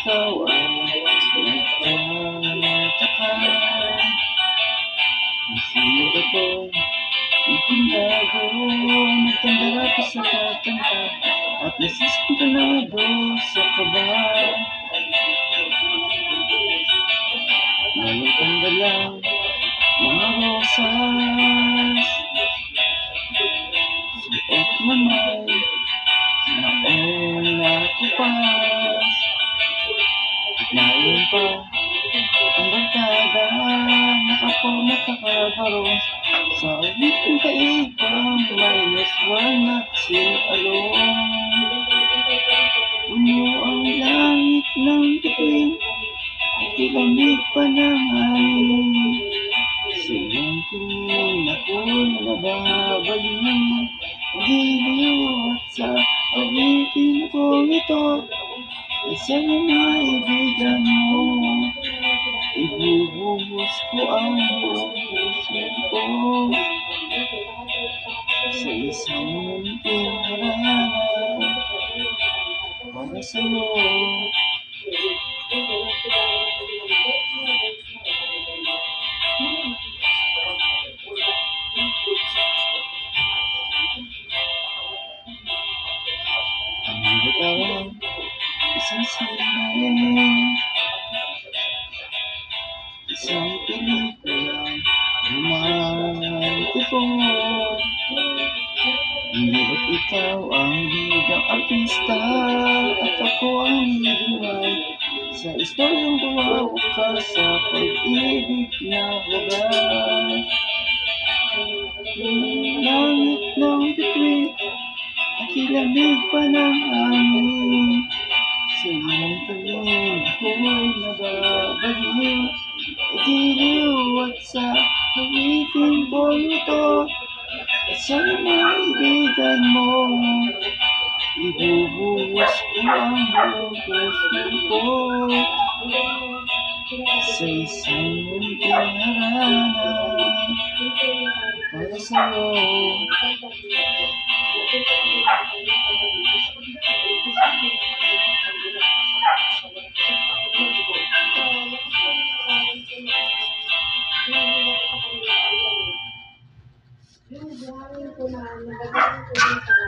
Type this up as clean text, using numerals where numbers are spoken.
Ikaw ang nagtataka. Nasunod ako, ipindago, nagtandara ko sa kakanta, at nasisipinado sa kaba. Nalutanda lang mga rosas, suot na may naong nakupas. Ngayon pa ang barkada, nakaporma kakabaro, sa awiting kaibang -1 at sin-along. Puno ang langit ng bituin, at ilamig pa ng hangin. Sa iyong tingin ako'y nababaliw, giliw at sa awitin ko ito, isa na maibigan mo. Ibubuhos ko ang buong puso ko sa isang munting harana para sa'yo. Ang bitawan, isang sinay, isang pelikulang romantiko. Ngunit ikaw ang bidang artista, at ako ang hidimay sa istoryang bumabukas sa pag-ibig na wagas. Langit ng bituin, at ilamig pa ng hangin. Sa iyong tingin ako'y nababaliw, giliw at sa awitin ko ito, isa na maibigan mo. Ibubuhos ko ang buong puso ko sa isang munting harana para sa'yo. Yung buhangin ko na, nagagawin ko